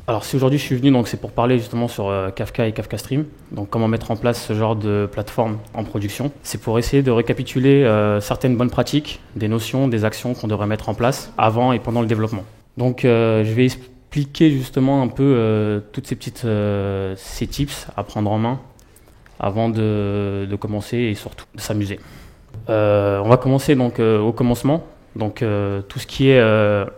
Alors si aujourd'hui je suis venu, donc c'est pour parler justement sur Kafka et Kafka Stream, donc comment mettre en place ce genre de plateforme en production. C'est pour essayer de récapituler certaines bonnes pratiques, des notions, des actions qu'on devrait mettre en place avant et pendant le développement. Donc je vais expliquer justement un peu toutes ces petites ces tips à prendre en main avant de commencer et surtout de s'amuser. On va commencer donc au commencement. Donc tout ce qui est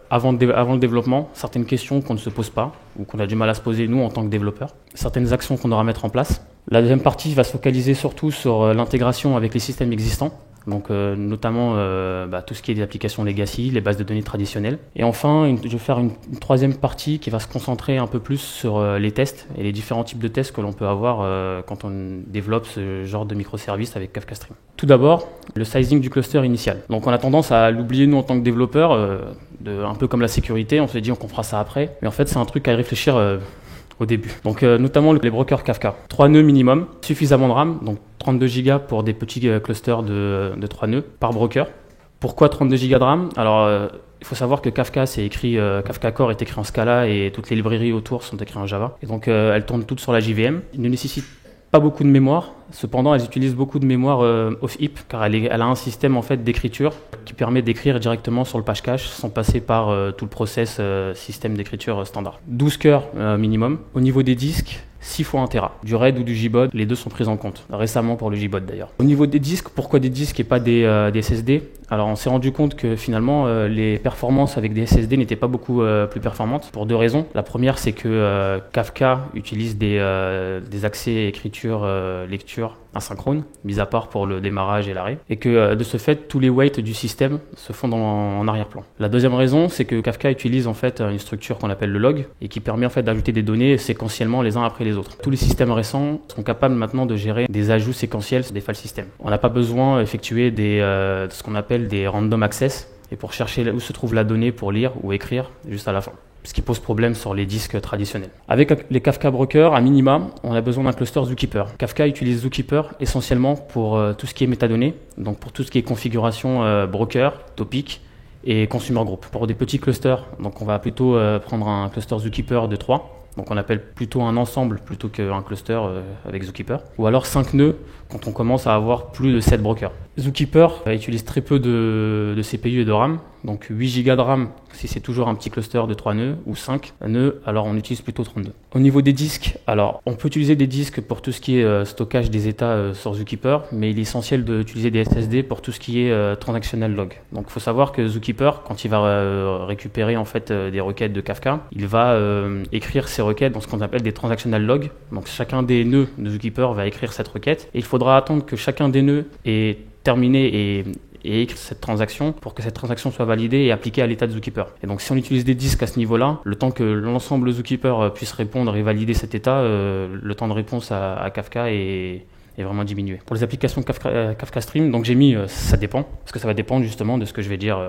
avant le développement, certaines questions qu'on ne se pose pas ou qu'on a du mal à se poser nous en tant que développeurs, certaines actions qu'on aura à mettre en place. La deuxième partie va se focaliser surtout sur l'intégration avec les systèmes existants, donc notamment tout ce qui est des applications legacy, les bases de données traditionnelles. Et enfin, je vais faire une troisième partie qui va se concentrer un peu plus sur les tests et les différents types de tests que l'on peut avoir quand on développe ce genre de microservices avec Kafka Stream. Tout d'abord, le sizing du cluster initial. Donc on a tendance à l'oublier nous en tant que développeurs, un peu comme la sécurité, on se dit qu'on fera ça après, mais en fait c'est un truc à y réfléchir au début. Donc notamment les brokers Kafka. 3 nœuds minimum, suffisamment de RAM, donc 32 Go pour des petits clusters de 3 nœuds par broker. Pourquoi 32 Go de RAM? Alors il faut savoir que Kafka, c'est écrit, Kafka Core est écrit en Scala et toutes les librairies autour sont écrites en Java. Et donc elles tournent toutes sur la JVM. Il ne nécessite pas beaucoup de mémoire, cependant elles utilisent beaucoup de mémoire off-heap car elle a un système en fait d'écriture qui permet d'écrire directement sur le page cache sans passer par tout le process système d'écriture standard. 12 cœurs minimum. Au niveau des disques, 6 fois 1 Tera. Du RAID ou du JBOD, les deux sont pris en compte, récemment pour le JBOD d'ailleurs. Au niveau des disques, pourquoi des disques et pas des SSD? Alors on s'est rendu compte que finalement les performances avec des SSD n'étaient pas beaucoup plus performantes pour deux raisons. La première c'est que Kafka utilise des accès écriture, lecture asynchrone, mis à part pour le démarrage et l'arrêt, et que de ce fait tous les weights du système se font en arrière-plan. La deuxième raison c'est que Kafka utilise en fait une structure qu'on appelle le log et qui permet en fait d'ajouter des données séquentiellement les uns après les autres. Tous les systèmes récents sont capables maintenant de gérer des ajouts séquentiels sur des file systems. On n'a pas besoin d'effectuer de ce qu'on appelle des random access et pour chercher où se trouve la donnée pour lire ou écrire juste à la fin, ce qui pose problème sur les disques traditionnels. Avec les Kafka Brokers, à minima, on a besoin d'un cluster Zookeeper. Kafka utilise Zookeeper essentiellement pour tout ce qui est métadonnées, donc pour tout ce qui est configuration broker, topic et consumer group. Pour des petits clusters, donc on va plutôt prendre un cluster Zookeeper de 3. Donc on appelle plutôt un ensemble plutôt qu'un cluster avec Zookeeper. Ou alors 5 nœuds quand on commence à avoir plus de 7 brokers. Zookeeper utilise très peu de CPU et de RAM. Donc 8 Go de RAM si c'est toujours un petit cluster de 3 nœuds ou 5 nœuds, alors on utilise plutôt 32. Au niveau des disques, alors on peut utiliser des disques pour tout ce qui est stockage des états sur Zookeeper, mais il est essentiel d'utiliser des SSD pour tout ce qui est transactional log. Donc il faut savoir que Zookeeper, quand il va récupérer en fait des requêtes de Kafka, il va écrire ces requêtes dans ce qu'on appelle des transactional logs. Donc chacun des nœuds de Zookeeper va écrire cette requête et il faudra attendre que chacun des nœuds est terminé et écrire cette transaction pour que cette transaction soit validée et appliquée à l'état de Zookeeper. Et donc si on utilise des disques à ce niveau-là, le temps que l'ensemble Zookeeper puisse répondre et valider cet état, le temps de réponse à Kafka est vraiment diminué. Pour les applications Kafka Stream, donc j'ai mis ça dépend, parce que ça va dépendre justement de ce que je vais dire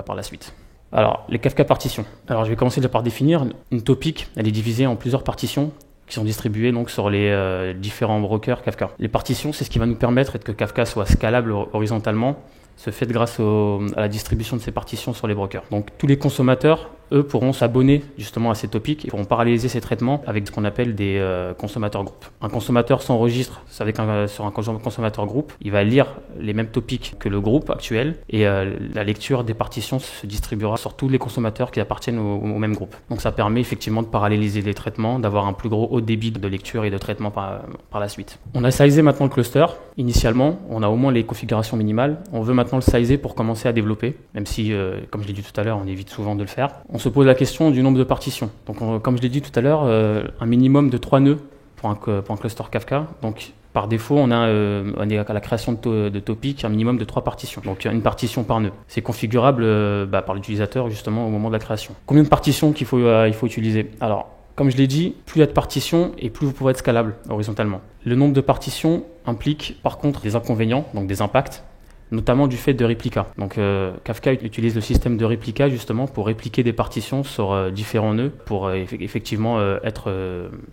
par la suite. Alors, les Kafka partitions. Alors je vais commencer déjà par définir une topic, elle est divisée en plusieurs partitions qui sont distribuées donc sur les différents brokers Kafka. Les partitions, c'est ce qui va nous permettre que Kafka soit scalable horizontalement, se fait grâce à la distribution de ces partitions sur les brokers. Donc tous les consommateurs, eux, pourront s'abonner justement à ces topics et pourront paralléliser ces traitements avec ce qu'on appelle des consommateurs groupes. Un consommateur s'enregistre sur un consommateur groupe, il va lire les mêmes topics que le groupe actuel et la lecture des partitions se distribuera sur tous les consommateurs qui appartiennent au même groupe. Donc ça permet effectivement de paralléliser les traitements, d'avoir un plus gros haut débit de lecture et de traitement par la suite. On a sizé maintenant le cluster. Initialement, on a au moins les configurations minimales. On veut maintenant le sizer pour commencer à développer, même si, comme je l'ai dit tout à l'heure, on évite souvent de le faire. On se pose la question du nombre de partitions. Donc, comme je l'ai dit tout à l'heure, un minimum de 3 nœuds pour un cluster Kafka. Donc, par défaut, on est à la création de topic un minimum de 3 partitions. Donc, une partition par nœud. C'est configurable par l'utilisateur justement au moment de la création. Combien de partitions il faut utiliser? Alors, comme je l'ai dit, plus il y a de partitions et plus vous pourrez être scalable horizontalement. Le nombre de partitions implique par contre des inconvénients, donc des impacts. notamment du fait de réplicas. Donc Kafka utilise le système de réplica justement pour répliquer des partitions sur différents nœuds pour effectivement être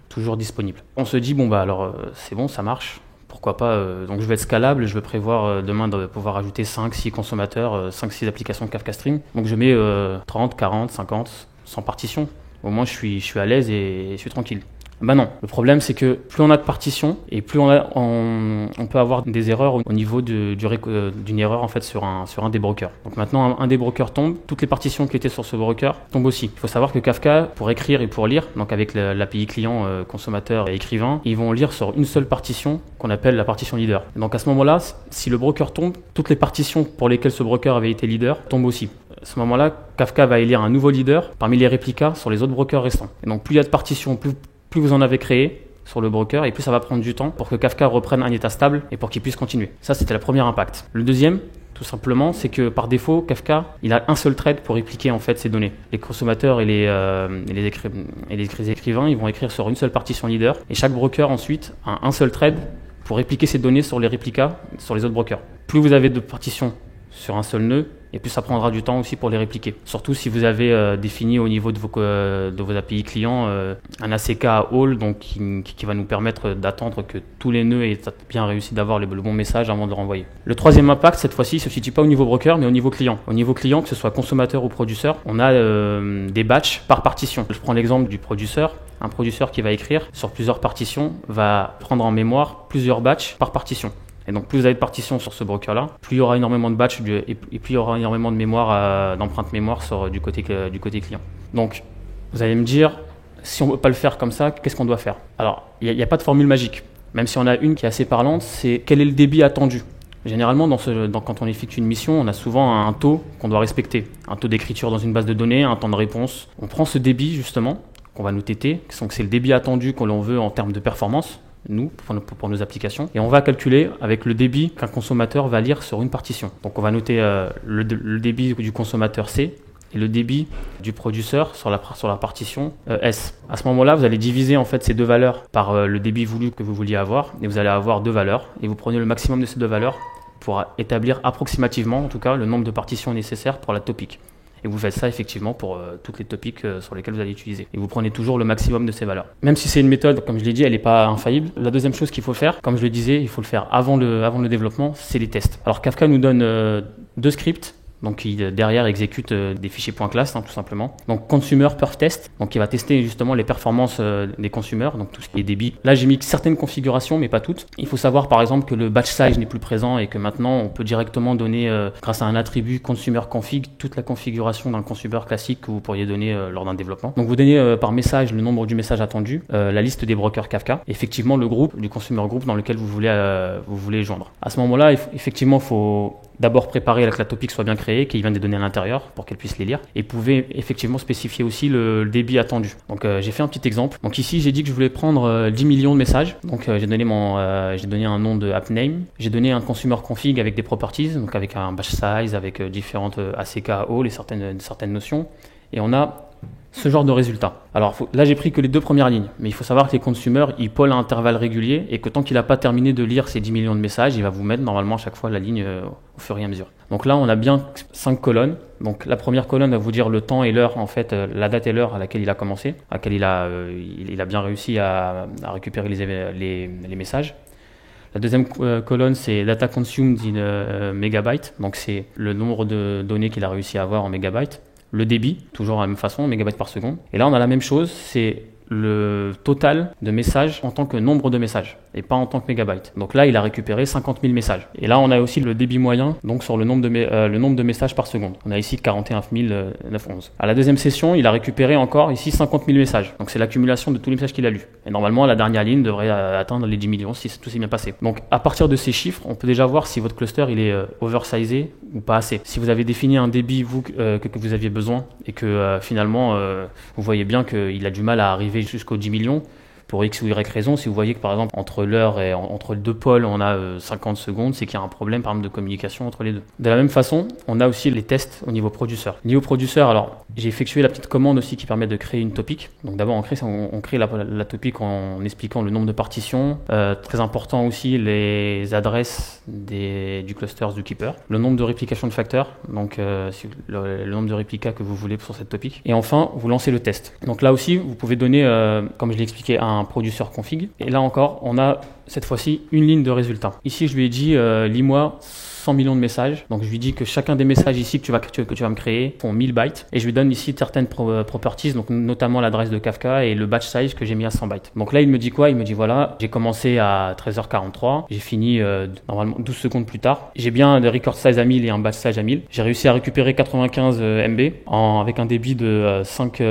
toujours disponible. On se dit, bon bah alors c'est bon, ça marche. Pourquoi pas, donc je vais être scalable, je vais prévoir demain de pouvoir ajouter 5-6 consommateurs, 5-6 applications de Kafka Stream. Donc je mets 30, 40, 50, 100 partitions. Au moins je suis à l'aise et je suis tranquille. Bah non, le problème c'est que plus on a de partitions et plus on peut avoir des erreurs au niveau d'une erreur en fait sur un des brokers. Donc maintenant un des brokers tombe, toutes les partitions qui étaient sur ce broker tombent aussi. Il faut savoir que Kafka, pour écrire et pour lire, donc avec l'API client, consommateur et écrivain, ils vont lire sur une seule partition qu'on appelle la partition leader. Et donc à ce moment-là, si le broker tombe, toutes les partitions pour lesquelles ce broker avait été leader tombent aussi. À ce moment-là, Kafka va élire un nouveau leader parmi les réplicas sur les autres brokers restants. Et donc plus il y a de partitions, plus vous en avez créé sur le broker et plus ça va prendre du temps pour que Kafka reprenne un état stable et pour qu'il puisse continuer. Ça, c'était le premier impact. Le deuxième, tout simplement, c'est que par défaut, Kafka, il a un seul thread pour répliquer en fait ces données. Les consommateurs et les écrivains, ils vont écrire sur une seule partition leader et chaque broker ensuite a un seul thread pour répliquer ces données sur les réplicas, sur les autres brokers. Plus vous avez de partitions sur un seul nœud, et puis ça prendra du temps aussi pour les répliquer. Surtout si vous avez défini au niveau de vos API clients un ACK à all, donc qui va nous permettre d'attendre que tous les nœuds aient bien réussi d'avoir le bon message avant de le renvoyer. Le troisième impact, cette fois-ci, ne se situe pas au niveau broker, mais au niveau client. Au niveau client, que ce soit consommateur ou producteur, on a des batchs par partition. Je prends l'exemple du producteur. Un producteur qui va écrire sur plusieurs partitions va prendre en mémoire plusieurs batchs par partition. Et donc plus vous avez de partitions sur ce broker-là, plus il y aura énormément de batchs et plus il y aura énormément de mémoire, d'empreintes mémoire du côté client. Donc vous allez me dire, si on ne peut pas le faire comme ça, qu'est-ce qu'on doit faire? Alors il n'y a pas de formule magique, même si on a une qui est assez parlante, c'est quel est le débit attendu. Généralement, quand on effectue une mission, on a souvent un taux qu'on doit respecter, un taux d'écriture dans une base de données, un temps de réponse. On prend ce débit justement, qu'on va nous téter, donc c'est le débit attendu que l'on veut en termes de performance, nous, pour nos applications, et on va calculer avec le débit qu'un consommateur va lire sur une partition. Donc on va noter le débit du consommateur C et le débit du producteur sur la partition S. À ce moment-là, vous allez diviser en fait ces deux valeurs par le débit voulu que vous vouliez avoir, et vous allez avoir deux valeurs, et vous prenez le maximum de ces deux valeurs pour établir approximativement, en tout cas, le nombre de partitions nécessaires pour la topic. Et vous faites ça effectivement pour toutes les topics sur lesquelles vous allez utiliser. Et vous prenez toujours le maximum de ces valeurs. Même si c'est une méthode, comme je l'ai dit, elle n'est pas infaillible. La deuxième chose qu'il faut faire, comme je le disais, il faut le faire avant le développement, c'est les tests. Alors Kafka nous donne deux scripts. Donc qui derrière exécute des fichiers .class tout simplement. Donc consumer perf test, donc qui va tester justement les performances des consumers, donc tout ce qui est débit. Là j'ai mis certaines configurations mais pas toutes. Il faut savoir par exemple que le batch size n'est plus présent et que maintenant on peut directement donner grâce à un attribut consumer config toute la configuration d'un consumer classique que vous pourriez donner lors d'un développement. Donc vous donnez par message le nombre du message attendu, la liste des brokers Kafka, et effectivement le groupe du consumer group dans lequel vous voulez joindre. À ce moment-là, effectivement il faut d'abord préparer que la topic soit bien créée, qu'il y ait des données à l'intérieur pour qu'elle puisse les lire. Et vous pouvez effectivement spécifier aussi le débit attendu. Donc j'ai fait un petit exemple. Donc ici j'ai dit que je voulais prendre 10 millions de messages. Donc j'ai donné un nom de app name. J'ai donné un consumer config avec des properties, donc avec un batch size, avec différentes ACK all et certaines notions. Et on a ce genre de résultat. Alors là j'ai pris que les deux premières lignes, mais il faut savoir que les consumers ils pollent à intervalles réguliers et que tant qu'il n'a pas terminé de lire ces 10 millions de messages, il va vous mettre normalement à chaque fois la ligne au fur et à mesure. Donc là on a bien 5 colonnes. Donc la première colonne va vous dire le temps et l'heure, en fait la date et l'heure à laquelle il a commencé, à laquelle il a bien réussi à récupérer les messages. La deuxième colonne, c'est data consumed in megabytes, donc c'est le nombre de données qu'il a réussi à avoir en mégabytes. Le débit, toujours de la même façon, mégabytes par seconde. Et là, on a la même chose, c'est le total de messages en tant que nombre de messages et pas en tant que mégabytes. Donc là, il a récupéré 50 000 messages. Et là, on a aussi le débit moyen, donc sur le nombre de messages par seconde. On a ici 41 911. À la deuxième session, il a récupéré encore ici 50 000 messages. Donc c'est l'accumulation de tous les messages qu'il a lus. Et normalement, la dernière ligne devrait atteindre les 10 millions si tout s'est bien passé. Donc à partir de ces chiffres, on peut déjà voir si votre cluster il est oversizé ou pas assez. Si vous avez défini un débit que vous aviez besoin et que finalement vous voyez bien qu'il a du mal à arriver jusqu'aux 10 millions, Pour X ou Y raison, si vous voyez que par exemple entre l'heure et entre les deux pôles, on a 50 secondes, c'est qu'il y a un problème par exemple de communication entre les deux. De la même façon, on a aussi les tests au niveau produceur. Niveau produceur, alors j'ai effectué la petite commande aussi qui permet de créer une topic. Donc d'abord on crée la topic en expliquant le nombre de partitions. Très important aussi les adresses du cluster Zookeeper, le nombre de réplications de facteurs, donc le nombre de réplicas que vous voulez sur cette topic. Et enfin, vous lancez le test. Donc là aussi, vous pouvez donner, comme je l'ai expliqué, un produceur config. Et là encore, on a cette fois-ci une ligne de résultat. Ici, je lui ai dit, lis-moi 100 millions de messages. Donc je lui dis que chacun des messages ici que tu vas me créer font 1000 bytes. Et je lui donne ici certaines properties, donc notamment l'adresse de Kafka et le batch size que j'ai mis à 100 bytes. Donc là, il me dit quoi? Il me dit voilà, j'ai commencé à 13h43, j'ai fini normalement 12 secondes plus tard. J'ai bien un record size à 1000 et un batch size à 1000. J'ai réussi à récupérer 95 MB avec un débit de 5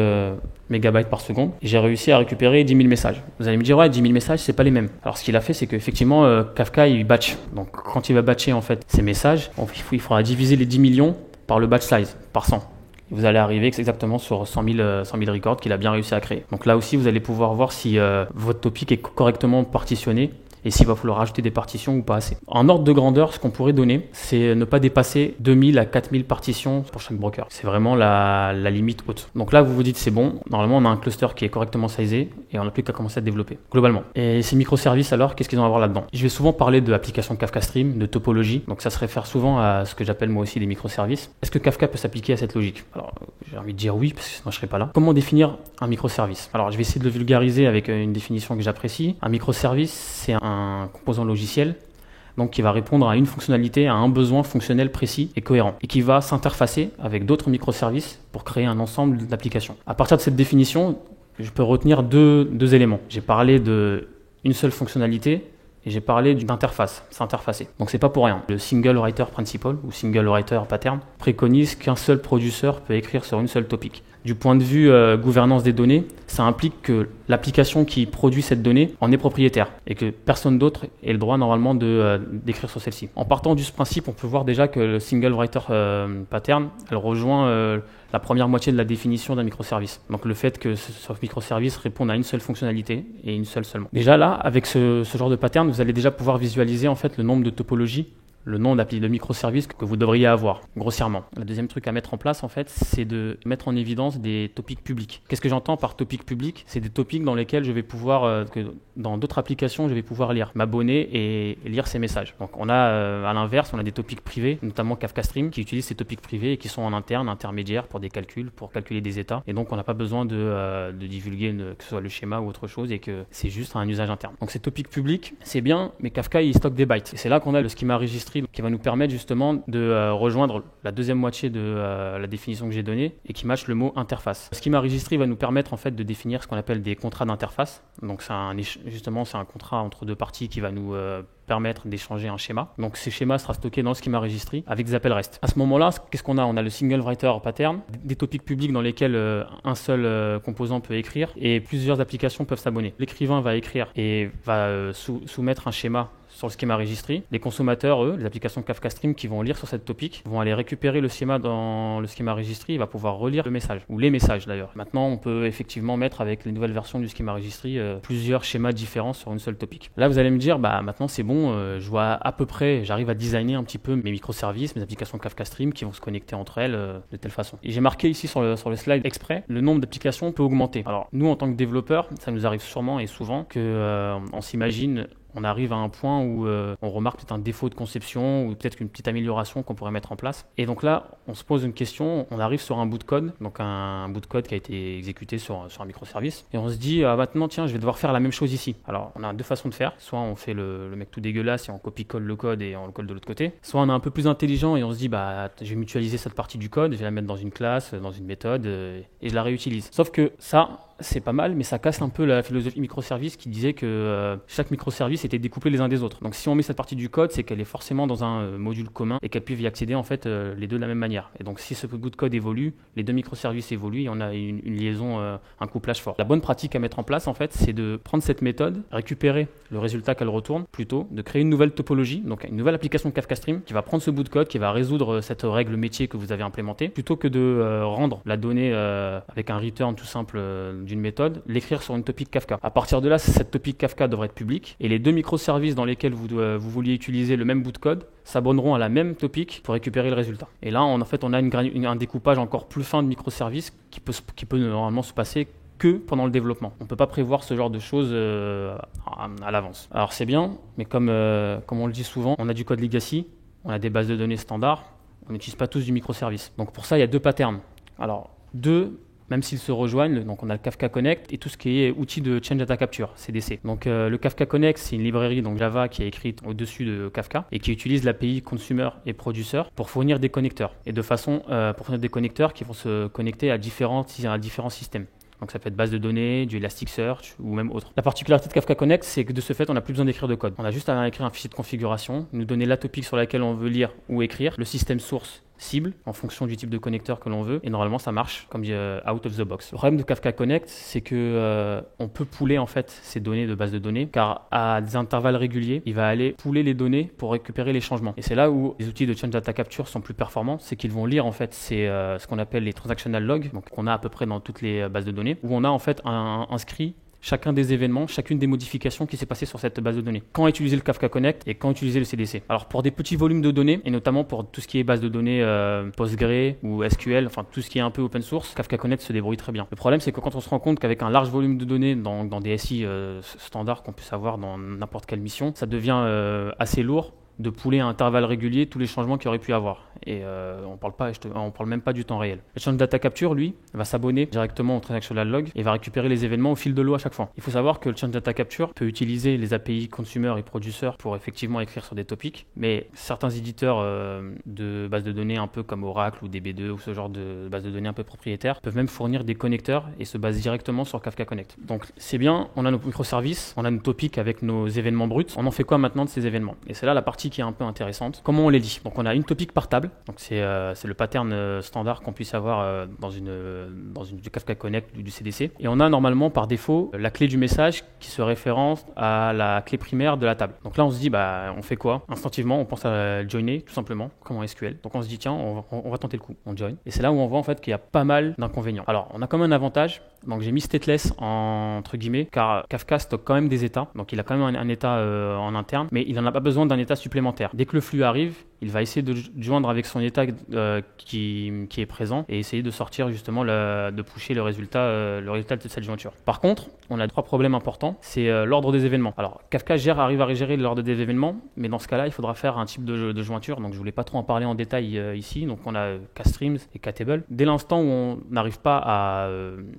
mégabytes par seconde. Et j'ai réussi à récupérer 10 000 messages. Vous allez me dire, ouais, 10 000 messages, c'est pas les mêmes. Alors, ce qu'il a fait, c'est qu'effectivement, Kafka, il batch. Donc, quand il va batcher, en fait, ces messages, il faudra diviser les 10 millions par le batch size, par 100. Et vous allez arriver exactement sur 100 000 records qu'il a bien réussi à créer. Donc là aussi, vous allez pouvoir voir si votre topic est correctement partitionné et s'il va falloir rajouter des partitions ou pas assez. En ordre de grandeur, ce qu'on pourrait donner, c'est ne pas dépasser 2000 à 4000 partitions pour chaque broker. C'est vraiment la limite haute. Donc là, vous vous dites c'est bon, normalement on a un cluster qui est correctement sizé et on n'a plus qu'à commencer à développer, globalement. Et ces microservices alors, qu'est-ce qu'ils ont à voir là-dedans? Je vais souvent parler de l'application Kafka Stream, de topologie, donc ça se réfère souvent à ce que j'appelle moi aussi des microservices. Est-ce que Kafka peut s'appliquer à cette logique? Alors, j'ai envie de dire oui, parce que sinon je ne serais pas là. Comment définir un microservice? Alors, je vais essayer de le vulgariser avec une définition que j'apprécie. Un microservice, c'est un composant logiciel donc qui va répondre à une fonctionnalité, à un besoin fonctionnel précis et cohérent, et qui va s'interfacer avec d'autres microservices pour créer un ensemble d'applications. À partir de cette définition, je peux retenir deux éléments. J'ai parlé d'une seule fonctionnalité et j'ai parlé d'une interface, s'interfacer. Donc c'est pas pour rien. Le Single Writer Principle ou Single Writer Pattern préconise qu'un seul producteur peut écrire sur une seule topic. Du point de vue gouvernance des données, ça implique que l'application qui produit cette donnée en est propriétaire et que personne d'autre ait le droit normalement d'écrire sur celle-ci. En partant de ce principe, on peut voir déjà que le Single Writer Pattern, elle rejoint la première moitié de la définition d'un microservice. Donc le fait que ce microservice réponde à une seule fonctionnalité et une seule seulement. Déjà là, avec ce genre de pattern, vous allez déjà pouvoir visualiser en fait le nombre de topologies, le nom de microservices que vous devriez avoir, grossièrement. Le deuxième truc à mettre en place, en fait, c'est de mettre en évidence des topics publics. Qu'est-ce que j'entends par topic public? C'est des topics dans lesquels je vais pouvoir, dans d'autres applications, je vais pouvoir lire, m'abonner et lire ces messages. Donc on a, à l'inverse, on a des topics privés, notamment Kafka Stream, qui utilisent ces topics privés et qui sont en interne, intermédiaires pour des calculs, pour calculer des états. Et donc on n'a pas besoin de divulguer que ce soit le schéma ou autre chose et que c'est juste un usage interne. Donc ces topics publics, c'est bien, mais Kafka, il stocke des bytes. Et c'est là qu'on a le schema registry qui va nous permettre justement de rejoindre la deuxième moitié de la définition que j'ai donnée et qui matche le mot interface. Le schema registry va nous permettre en fait de définir ce qu'on appelle des contrats d'interface. Donc c'est un contrat entre deux parties qui va nous permettre d'échanger un schéma. Donc ces schémas sera stocké dans le schema registry avec des appels REST. À ce moment-là, qu'est-ce qu'on a? On a le single writer pattern, des topics publics dans lesquels un seul composant peut écrire et plusieurs applications peuvent s'abonner. L'écrivain va écrire et va soumettre un schéma sur le schéma registry. Les consommateurs, eux, les applications Kafka Stream qui vont lire sur cette topic, vont aller récupérer le schéma dans le schéma registry, il va pouvoir relire le message, ou les messages d'ailleurs. Maintenant, on peut effectivement mettre avec les nouvelles versions du schéma registry plusieurs schémas différents sur une seule topic. Là, vous allez me dire, maintenant c'est bon, je vois à peu près, j'arrive à designer un petit peu mes microservices, mes applications Kafka Stream qui vont se connecter entre elles de telle façon. Et j'ai marqué ici sur le slide exprès, le nombre d'applications peut augmenter. Alors, nous en tant que développeurs, ça nous arrive sûrement et souvent on s'imagine on arrive à un point où on remarque peut-être un défaut de conception ou peut-être une petite amélioration qu'on pourrait mettre en place. Et donc là, on se pose une question, on arrive sur un bout de code, donc un bout de code qui a été exécuté sur un microservice, et on se dit maintenant, tiens, je vais devoir faire la même chose ici. Alors, on a deux façons de faire. Soit on fait le mec tout dégueulasse et on copie-colle le code et on le colle de l'autre côté. Soit on est un peu plus intelligent et on se dit, je vais mutualiser cette partie du code, je vais la mettre dans une classe, dans une méthode et je la réutilise. Sauf que ça, c'est pas mal, mais ça casse un peu la philosophie microservice qui disait que chaque microservice microservices étaient découplés les uns des autres. Donc si on met cette partie du code, c'est qu'elle est forcément dans un module commun et qu'elles peuvent y accéder en fait les deux de la même manière. Et donc si ce bout de code évolue, les deux microservices évoluent et on a une liaison, un couplage fort. La bonne pratique à mettre en place en fait, c'est de prendre cette méthode, récupérer le résultat qu'elle retourne, plutôt de créer une nouvelle topologie, donc une nouvelle application Kafka Stream qui va prendre ce bout de code, qui va résoudre cette règle métier que vous avez implémentée, plutôt que de rendre la donnée avec un return tout simple d'une méthode, l'écrire sur une topic Kafka. À partir de là, cette topic Kafka devrait être publique et les deux microservices dans lesquels vous vouliez utiliser le même bout de code s'abonneront à la même topic pour récupérer le résultat. Et là, on a un découpage encore plus fin de microservices qui peut normalement se passer que pendant le développement. On ne peut pas prévoir ce genre de choses à l'avance. Alors c'est bien, mais comme on le dit souvent, on a du code legacy, on a des bases de données standards, on n'utilise pas tous du microservice. Donc pour ça, il y a deux patterns. Alors deux, même s'ils se rejoignent, donc on a le Kafka Connect et tout ce qui est outil de Change Data Capture, CDC. Donc le Kafka Connect, c'est une librairie donc Java qui est écrite au-dessus de Kafka et qui utilise l'API Consumer et Producer pour fournir des connecteurs. Et de façon, pour fournir des connecteurs qui vont se connecter à différents systèmes. Donc ça peut être base de données, du Elasticsearch ou même autre. La particularité de Kafka Connect, c'est que de ce fait, on n'a plus besoin d'écrire de code. On a juste à écrire un fichier de configuration, nous donner la topic sur laquelle on veut lire ou écrire, le système source cible en fonction du type de connecteur que l'on veut et normalement ça marche comme out of the box. Le problème de Kafka Connect, c'est que on peut pooler en fait ces données de base de données car à des intervalles réguliers, il va aller pooler les données pour récupérer les changements. Et c'est là où les outils de Change Data Capture sont plus performants, c'est qu'ils vont lire en fait ce qu'on appelle les transactional logs, donc qu'on a à peu près dans toutes les bases de données, où on a en fait inscrit chacun des événements, chacune des modifications qui s'est passée sur cette base de données. Quand utiliser le Kafka Connect et quand utiliser le CDC. Alors pour des petits volumes de données, et notamment pour tout ce qui est base de données Postgre ou SQL, enfin tout ce qui est un peu open source, Kafka Connect se débrouille très bien. Le problème c'est que quand on se rend compte qu'avec un large volume de données dans des SI standards qu'on puisse avoir dans n'importe quelle mission, ça devient assez lourd de pooler à intervalles réguliers tous les changements qu'il y aurait pu avoir. Et on parle même pas du temps réel. Le Change Data Capture, lui, va s'abonner directement au transactional log et va récupérer les événements au fil de l'eau à chaque fois. Il faut savoir que le Change Data Capture peut utiliser les API Consumer et Producer pour effectivement écrire sur des topics, mais certains éditeurs de bases de données un peu comme Oracle ou DB2 ou ce genre de bases de données un peu propriétaires peuvent même fournir des connecteurs et se basent directement sur Kafka Connect. Donc c'est bien, on a nos microservices, on a nos topics avec nos événements bruts. On en fait quoi maintenant de ces événements? Et c'est là la partie qui est un peu intéressante. Comment on les lit? Donc on a une topic par table, donc c'est le pattern standard qu'on puisse avoir dans du Kafka Connect ou du CDC. Et on a normalement par défaut la clé du message qui se référence à la clé primaire de la table. Donc là on se dit on fait quoi? Instinctivement on pense à joiner tout simplement comme en SQL. Donc on se dit tiens on va tenter le coup, on join. Et c'est là où on voit en fait qu'il y a pas mal d'inconvénients. Alors on a quand même un avantage. Donc j'ai mis stateless entre guillemets car Kafka stocke quand même des états. Donc il a quand même un état en interne, mais il n'en a pas besoin d'un état supplémentaire. Dès que le flux arrive, il va essayer de joindre avec son état qui est présent et essayer de sortir justement de pusher le résultat de cette jointure. Par contre, on a trois problèmes importants. C'est l'ordre des événements. Alors Kafka arrive à gérer l'ordre des événements, mais dans ce cas-là, il faudra faire un type de jointure. Donc je voulais pas trop en parler en détail ici. Donc on a Kstreams et Ktable. Dès l'instant où on n'arrive pas à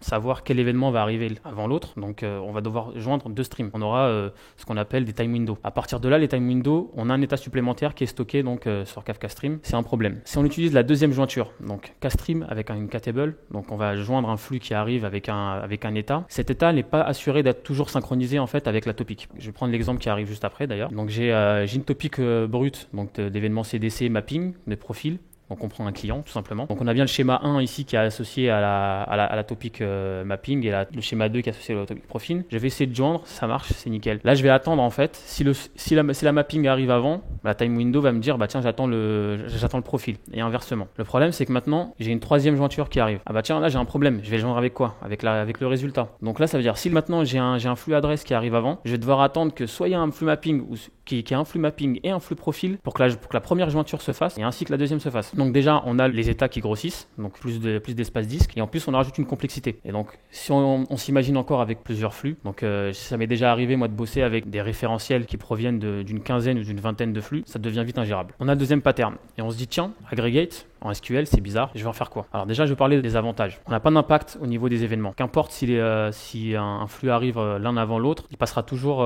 savoir quel événement va arriver avant l'autre, donc on va devoir joindre deux streams. On aura ce qu'on appelle des time windows. À partir de là, les time windows, on a un état supplémentaire qui est stocké donc sur Kafka Stream. C'est un problème. Si on utilise la deuxième jointure, donc Kstream avec une Ktable, donc on va joindre un flux qui arrive avec un état. Cet état n'est pas assuré d'être toujours synchronisé en fait avec la topic. Je vais prendre l'exemple qui arrive juste après d'ailleurs. Donc j'ai une topic brute donc d'événements CDC mapping, des profils. Donc on prend un client tout simplement. Donc on a bien le schéma 1 ici qui est associé à la topic mapping et le schéma 2 qui est associé au topic profile. Je vais essayer de joindre, ça marche, c'est nickel. Là je vais attendre en fait, si la mapping arrive avant, la time window va me dire tiens j'attends le profil et inversement. Le problème c'est que maintenant j'ai une troisième jointure qui arrive. Tiens là j'ai un problème, je vais le joindre avec quoi? Avec le résultat. Donc là ça veut dire si maintenant j'ai un flux adresse qui arrive avant, je vais devoir attendre que soit il y a un flux mapping ou qui est un flux mapping et un flux profil pour que la première jointure se fasse et ainsi que la deuxième se fasse. Donc déjà on a les états qui grossissent, donc plus d'espace disque et en plus on rajoute une complexité. Et donc si on s'imagine encore avec plusieurs flux, donc ça m'est déjà arrivé moi de bosser avec des référentiels qui proviennent d'une quinzaine ou d'une vingtaine de flux, ça devient vite ingérable. On a le deuxième pattern et on se dit tiens, aggregate en SQL c'est bizarre, je vais en faire quoi? Alors déjà je vais parler des avantages. On n'a pas d'impact au niveau des événements. Qu'importe si un flux arrive l'un avant l'autre, il passera toujours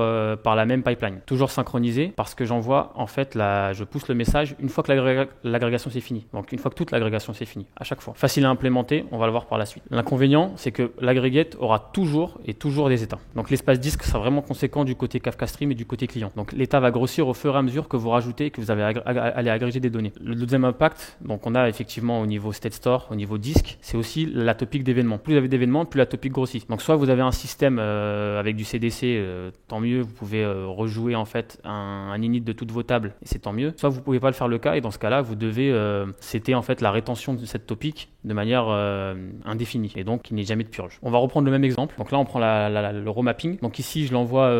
par la même pipeline, toujours synchronisé parce que j'envoie en fait je pousse le message une fois que l'agrégation c'est fini. Donc une fois que toute l'agrégation c'est fini, à chaque fois. Facile à implémenter, on va le voir par la suite. L'inconvénient, c'est que l'aggregate aura toujours des états. Donc l'espace disque sera vraiment conséquent du côté Kafka Stream et du côté client. Donc l'état va grossir au fur et à mesure que vous rajoutez et que vous allez agréger des données. Le deuxième impact, donc on a effectivement au niveau state store, au niveau disque, c'est aussi la topic d'événements. Plus vous avez d'événements, plus la topic grossit. Donc soit vous avez un système avec du CDC, tant mieux, vous pouvez rejouer en fait un init de toutes vos tables et c'est tant mieux. Soit vous ne pouvez pas le faire le cas et dans ce cas-là, vous devez setter en fait la rétention de cette topic de manière indéfinie et donc il n'y ait jamais de purge. On va reprendre le même exemple. Donc là, on prend le row mapping. Donc ici, je l'envoie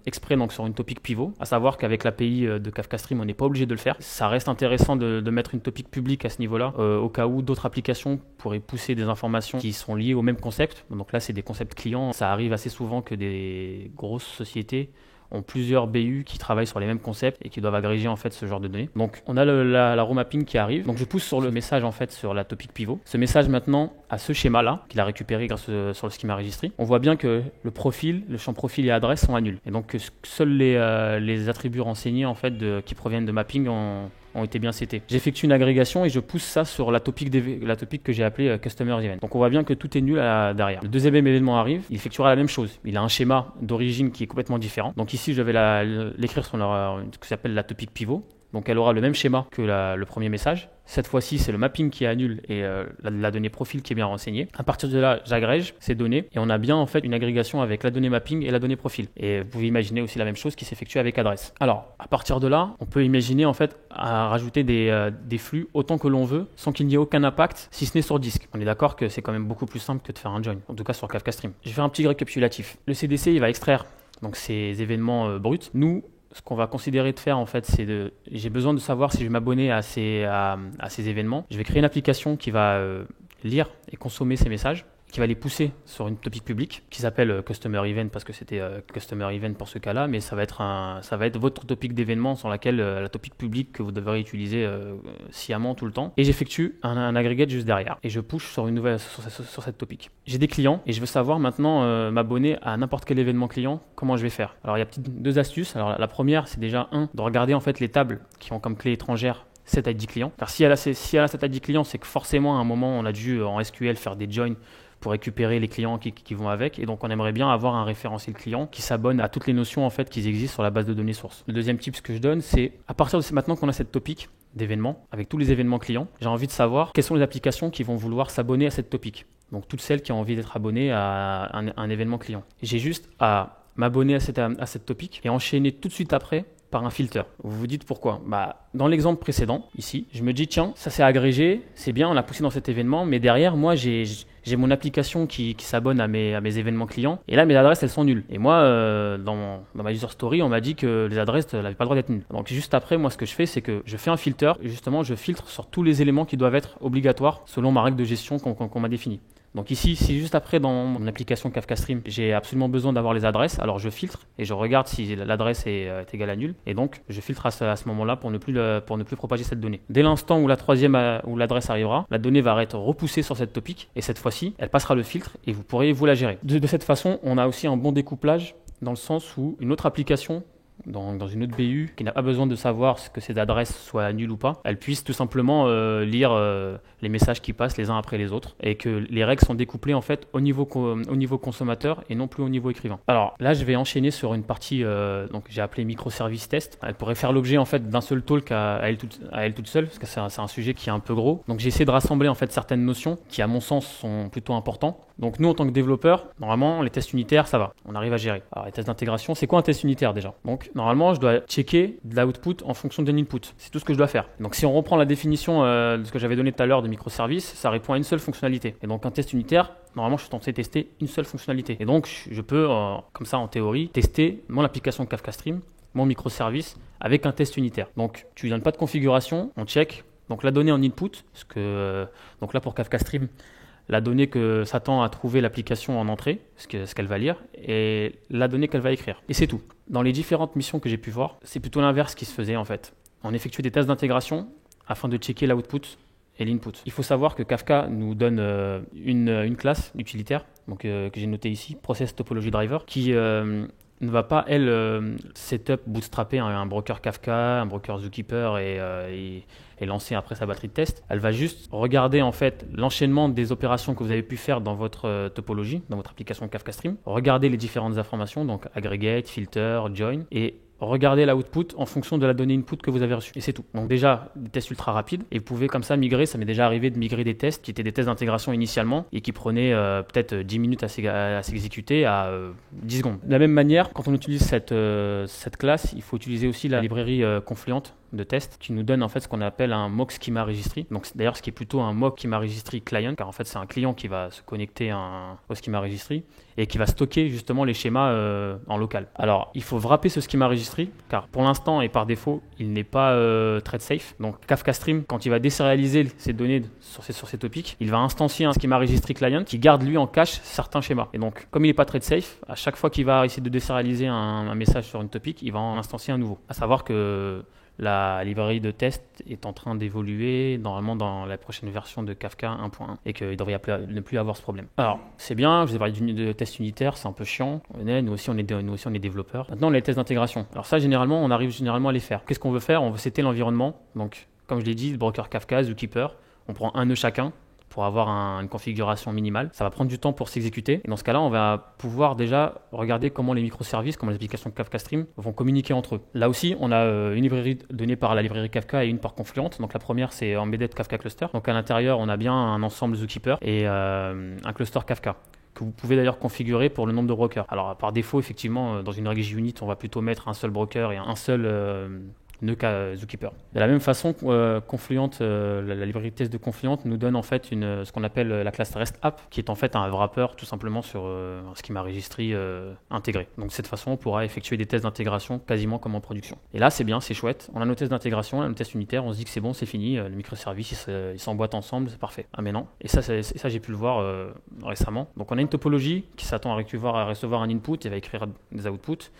exprès donc sur une topic pivot, à savoir qu'avec l'API de Kafka Stream, on n'est pas obligé de le faire. Ça reste intéressant de mettre une topic publique à ce niveau-là, au cas où d'autres applications pourraient pousser des informations qui sont liées au même concept. Donc là, c'est des concepts clients. Ça arrive assez souvent que des grosses sociétés ont plusieurs BU qui travaillent sur les mêmes concepts et qui doivent agréger en fait ce genre de données. Donc on a la row mapping qui arrive. Donc je pousse sur le message en fait sur la topic pivot. Ce message maintenant a ce schéma là qu'il a récupéré grâce sur le schema registry. On voit bien que le champ profil et adresse sont à nul. Et donc que seuls les attributs renseignés en fait qui proviennent de mapping ont été bien setés. J'effectue une agrégation et je pousse ça sur la topic que j'ai appelée Customer Event. Donc on voit bien que tout est nul derrière. Le deuxième événement arrive, il effectuera la même chose. Il a un schéma d'origine qui est complètement différent. Donc ici je vais l'écrire sur ce qui s'appelle la topic pivot. Donc elle aura le même schéma que le premier message. Cette fois-ci, c'est le mapping qui est à nul et la donnée profil qui est bien renseignée. À partir de là, j'agrège ces données et on a bien en fait une agrégation avec la donnée mapping et la donnée profil. Et vous pouvez imaginer aussi la même chose qui s'effectue avec adresse. Alors, à partir de là, on peut imaginer en fait à rajouter des flux autant que l'on veut sans qu'il n'y ait aucun impact, si ce n'est sur disque. On est d'accord que c'est quand même beaucoup plus simple que de faire un join, en tout cas sur Kafka Stream. Je vais faire un petit récapitulatif. Le CDC, il va extraire donc ces événements bruts. Nous, ce qu'on va considérer de faire en fait, j'ai besoin de savoir si je vais m'abonner à ces événements. Je vais créer une application qui va lire et consommer ces messages, qui va les pousser sur une topic publique qui s'appelle Customer Event parce que c'était Customer Event pour ce cas-là, mais ça va être votre topic d'événement sur laquelle la topic publique que vous devrez utiliser sciemment tout le temps. Et j'effectue un aggregate juste derrière et je push sur sur cette topic. J'ai des clients et je veux savoir maintenant m'abonner à n'importe quel événement client. Comment je vais faire? Alors il y a deux astuces. Alors la première, c'est déjà de regarder en fait les tables qui ont comme clé étrangère cet ID client. Car si elle a cet ID client, c'est que forcément à un moment on a dû en SQL faire des joins pour récupérer les clients qui vont avec. Et donc, on aimerait bien avoir un référentiel client qui s'abonne à toutes les notions en fait qui existent sur la base de données source. Le deuxième tip que je donne, c'est à partir de maintenant qu'on a cette topic d'événements, avec tous les événements clients, j'ai envie de savoir quelles sont les applications qui vont vouloir s'abonner à cette topic. Donc, toutes celles qui ont envie d'être abonnées à un événement client. J'ai juste à m'abonner à cette topic et enchaîner tout de suite après par un filter. Vous vous dites pourquoi? Dans l'exemple précédent, ici, je me dis tiens, ça c'est agrégé, c'est bien, on l'a poussé dans cet événement, mais derrière, moi, j'ai mon application qui s'abonne à mes événements clients, et là, mes adresses, elles sont nulles. Et moi, dans ma user story, on m'a dit que les adresses n'avaient pas le droit d'être nulles. Donc, juste après, moi, ce que je fais, c'est que je fais un filter, et justement, je filtre sur tous les éléments qui doivent être obligatoires selon ma règle de gestion qu'on m'a définie. Donc ici, si juste après dans mon application Kafka Stream, j'ai absolument besoin d'avoir les adresses, alors je filtre et je regarde si l'adresse est égale à nulle. Et donc, je filtre à ce moment-là pour ne plus propager cette donnée. Dès l'instant où où l'adresse arrivera, la donnée va être repoussée sur cette topic et cette fois-ci, elle passera le filtre et vous pourrez vous la gérer. De cette façon, on a aussi un bon découplage dans le sens où une autre application dans une autre BU qui n'a pas besoin de savoir que ces adresses soient nulles ou pas, elle puisse tout simplement lire les messages qui passent les uns après les autres et que les règles sont découplées en fait au niveau consommateur et non plus au niveau écrivain. Alors là, je vais enchaîner sur une partie donc j'ai appelé microservice test. Elle pourrait faire l'objet en fait d'un seul talk à elle toute seule parce que c'est un sujet qui est un peu gros. Donc j'ai essayé de rassembler en fait certaines notions qui à mon sens sont plutôt importantes. Donc nous en tant que développeurs, normalement les tests unitaires ça va, on arrive à gérer. Alors les tests d'intégration, c'est quoi un test unitaire déjà? Donc normalement je dois checker de l'output en fonction d'un input. C'est tout ce que je dois faire. Donc si on reprend la définition de ce que j'avais donné tout à l'heure de microservice, ça répond à une seule fonctionnalité. Et donc un test unitaire, normalement je suis censé tester une seule fonctionnalité. Et donc je peux, comme ça en théorie, tester mon application Kafka Stream, mon microservice avec un test unitaire. Donc tu ne donnes pas de configuration, on check. Donc la donnée en input, donc là pour Kafka Stream, la donnée que s'attend à trouver l'application en entrée, ce qu'elle va lire, et la donnée qu'elle va écrire. Et c'est tout. Dans les différentes missions que j'ai pu voir, c'est plutôt l'inverse qui se faisait en fait. On effectuait des tests d'intégration afin de checker l'output et l'input. Il faut savoir que Kafka nous donne une classe utilitaire, donc, que j'ai notée ici, Process Topology Driver, qui ne va pas, elle, setup, bootstrapper un broker Kafka, un broker Zookeeper et lancer après sa batterie de test. Elle va juste regarder en fait l'enchaînement des opérations que vous avez pu faire dans votre topologie, dans votre application Kafka Stream, regarder les différentes informations, donc aggregate, filter, join, et regarder l'output en fonction de la donnée input que vous avez reçue. Et c'est tout. Donc déjà, des tests ultra rapides. Et vous pouvez comme ça migrer. Ça m'est déjà arrivé de migrer des tests qui étaient des tests d'intégration initialement et qui prenaient peut-être 10 minutes à s'exécuter à 10 secondes. De la même manière, quand on utilise cette classe, il faut utiliser aussi la librairie Confluent de test qui nous donne en fait ce qu'on appelle un mock schema registry. Donc d'ailleurs ce qui est plutôt un mock schema registry client, car en fait c'est un client qui va se connecter au schema registry et qui va stocker justement les schémas en local. Alors il faut wrapper ce schema registry car pour l'instant et par défaut il n'est pas thread safe. Donc Kafka Stream, quand il va désérialiser ces données sur ces topics, il va instancier un schema registry client qui garde lui en cache certains schémas. Et donc comme il n'est pas thread safe, à chaque fois qu'il va essayer de désérialiser un message sur une topic, il va en instancier un nouveau. À savoir que la librairie de test est en train d'évoluer normalement dans la prochaine version de Kafka 1.1 et qu'il devrait ne plus avoir ce problème. Alors, c'est bien, je vous ai parlé de tests unitaires, c'est un peu chiant. Nous aussi, on est développeurs. Maintenant, les tests d'intégration. Alors ça, généralement, on arrive généralement à les faire. Qu'est-ce qu'on veut faire? On veut setter l'environnement. Donc, comme je l'ai dit, le broker Kafka, Zookeeper, on prend un nœud chacun pour avoir une configuration minimale. Ça va prendre du temps pour s'exécuter. Et dans ce cas-là, on va pouvoir déjà regarder comment les microservices, comment les applications Kafka Stream vont communiquer entre eux. Là aussi, on a une librairie donnée par la librairie Kafka et une par Confluent. Donc la première, c'est Embedded Kafka Cluster. Donc à l'intérieur, on a bien un ensemble Zookeeper et un cluster Kafka que vous pouvez d'ailleurs configurer pour le nombre de brokers. Alors par défaut, effectivement, dans une règle unit, on va plutôt mettre un seul broker et un seul nœud Zookeeper. De la même façon, Confluent, la librairie de test de Confluent nous donne en fait ce qu'on appelle la classe REST App, qui est en fait un wrapper tout simplement sur un schema registry intégré. Donc de cette façon, on pourra effectuer des tests d'intégration quasiment comme en production. Et là, c'est bien, c'est chouette. On a nos tests d'intégration, on a nos tests unitaires, on se dit que c'est bon, c'est fini, les microservices, ils s'emboîtent ensemble, c'est parfait. Ah mais non. Et ça j'ai pu le voir récemment. Donc on a une topologie qui s'attend à recevoir un input et va écrire des outputs.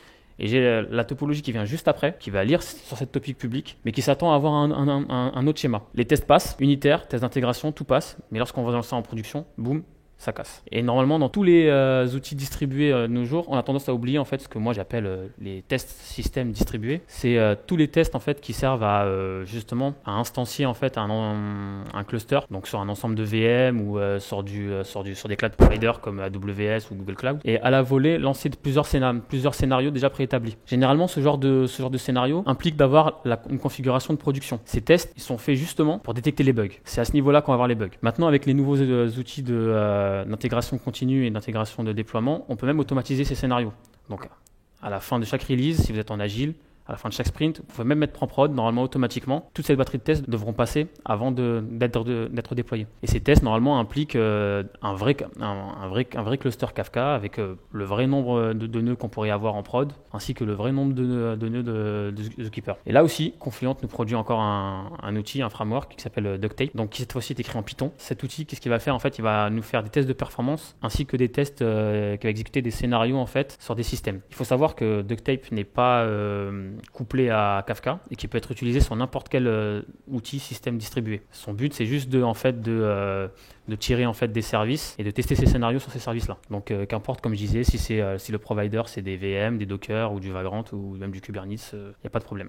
Et j'ai la topologie qui vient juste après, qui va lire sur cette topic publique, mais qui s'attend à avoir un autre schéma. Les tests passent, unitaires, tests d'intégration, tout passe, mais lorsqu'on va lancer ça en production, boum, ça casse. Et normalement, dans tous les outils distribués de nos jours, on a tendance à oublier en fait ce que moi j'appelle les tests système distribués. C'est tous les tests en fait qui servent à justement à instancier en fait un cluster, donc sur un ensemble de VM ou sur des cloud providers comme AWS ou Google Cloud, et à la volée lancer plusieurs scénarios déjà préétablis. Généralement, ce genre de scénario implique d'avoir une configuration de production. Ces tests, ils sont faits justement pour détecter les bugs. C'est à ce niveau-là qu'on va avoir les bugs. Maintenant, avec les nouveaux outils d'intégration continue et d'intégration de déploiement, on peut même automatiser ces scénarios. Donc, à la fin de chaque release, si vous êtes en agile, à la fin de chaque sprint, vous pouvez même mettre en prod, normalement automatiquement. Toutes ces batteries de tests devront passer avant d'être déployées. Et ces tests, normalement, impliquent un vrai cluster Kafka avec le vrai nombre de nœuds qu'on pourrait avoir en prod, ainsi que le vrai nombre de nœuds de Zookeeper. Et là aussi, Confluent nous produit encore un outil, un framework qui s'appelle Ducktape, donc qui cette fois-ci est écrit en Python. Cet outil, qu'est-ce qu'il va faire? En fait, il va nous faire des tests de performance, ainsi que des tests qui va exécuter des scénarios en fait sur des systèmes. Il faut savoir que Ducktape n'est pas couplé à Kafka et qui peut être utilisé sur n'importe quel outil système distribué. Son but, c'est juste de tirer en fait des services et de tester ces scénarios sur ces services-là. Donc qu'importe, comme je disais, si le provider c'est des VM, des Docker ou du Vagrant ou même du Kubernetes, il n'y a pas de problème.